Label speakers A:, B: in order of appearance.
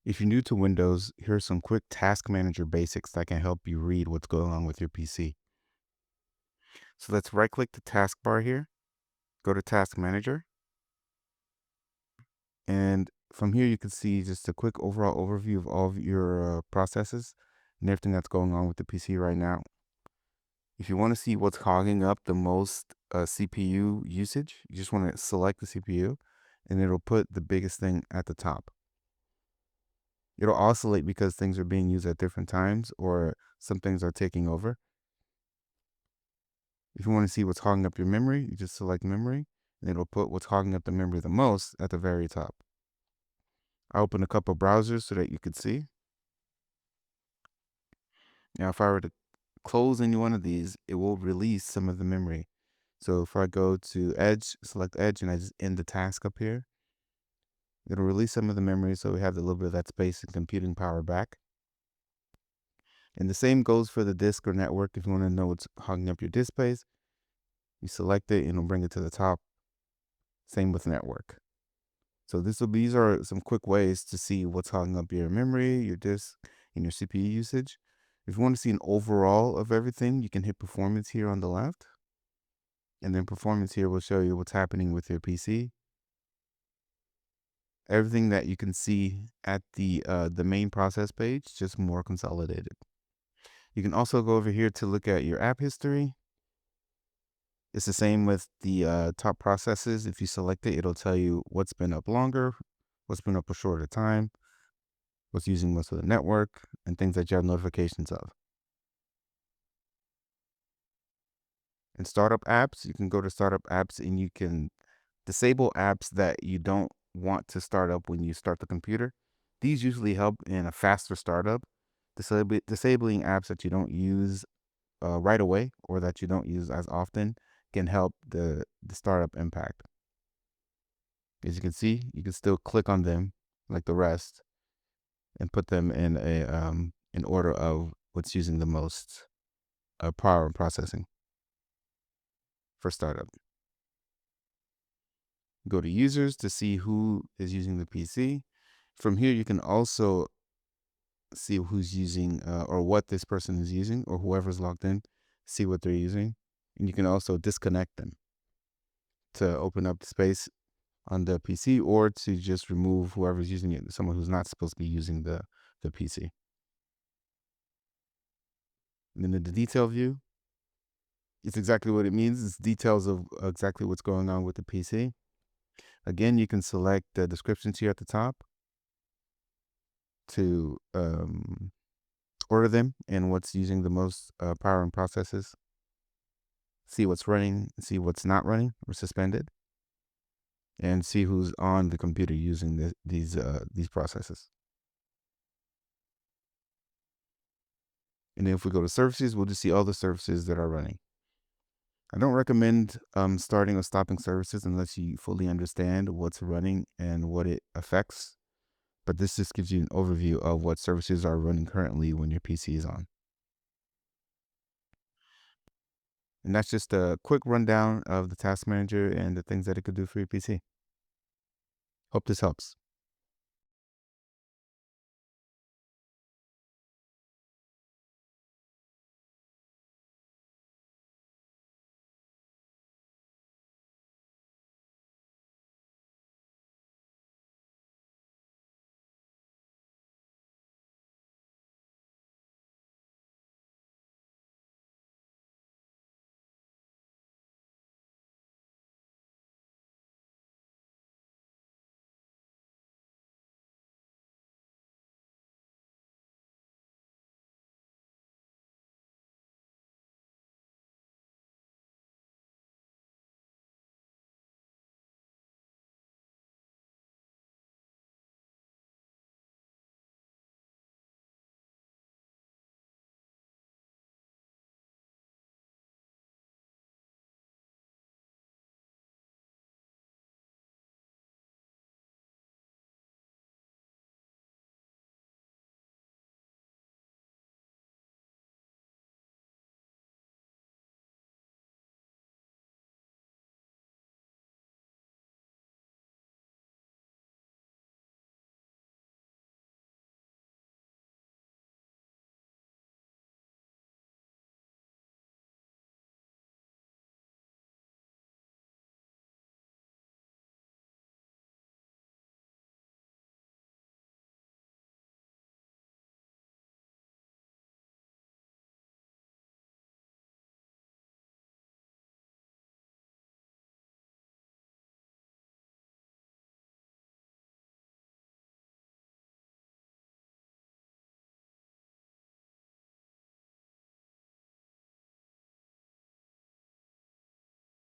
A: If you're new to Windows, here are some quick Task Manager basics that can help you read what's going on with your PC. So let's right click the taskbar here, go to Task Manager, and from here you can see just a quick overall overview of all of your processes and everything that's going on with the PC right now. If you want to see what's hogging up the most CPU usage, you just want to select the CPU and it'll put the biggest thing at the top. It'll oscillate because things are being used at different times or some things are taking over. If you want to see what's hogging up your memory, you just select memory and it'll put what's hogging up the memory the most at the very top. I open a couple browsers so that you could see. Now, if I were to close any one of these, it will release some of the memory. So if I go to Edge, select Edge, and I just end the task up here, it'll release some of the memory so we have a little bit of that space and computing power back. And the same goes for the disk or network. If you want to know what's hogging up your disk space, you select it and it'll bring it to the top. Same with network. So these are some quick ways to see what's hogging up your memory, your disk, and your CPU usage. If you want to see an overall of everything, you can hit performance here on the left. And then performance here will show you what's happening with your PC. Everything that you can see at the main process page, just more consolidated. You can also go over here to look at your app history. It's the same with the top processes. If you select it, it'll tell you what's been up longer, what's been up a shorter time, what's using most of the network, and things that you have notifications of. In startup apps, you can go to startup apps and you can disable apps that you don't want to start up when you start the computer. These usually help in a faster startup. Disabling apps that you don't use right away or that you don't use as often can help the startup impact. As you can see, you can still click on them like the rest and put them in a in order of what's using the most power and processing for startup. Go to users to see who is using the PC. From here, you can also see who's using or what this person is using or whoever's logged in, see what they're using. And you can also disconnect them to open up the space on the PC or to just remove whoever's using it, someone who's not supposed to be using the PC. And then in the detail view, it's exactly what it means. It's details of exactly what's going on with the PC. Again, you can select the descriptions here at the top to order them and what's using the most power and processes. See what's running, see what's not running or suspended, and see who's on the computer using these processes. And then if we go to services, we'll just see all the services that are running. I don't recommend starting or stopping services unless you fully understand what's running and what it affects. But this just gives you an overview of what services are running currently when your PC is on. And that's just a quick rundown of the task manager and the things that it could do for your PC. Hope this helps.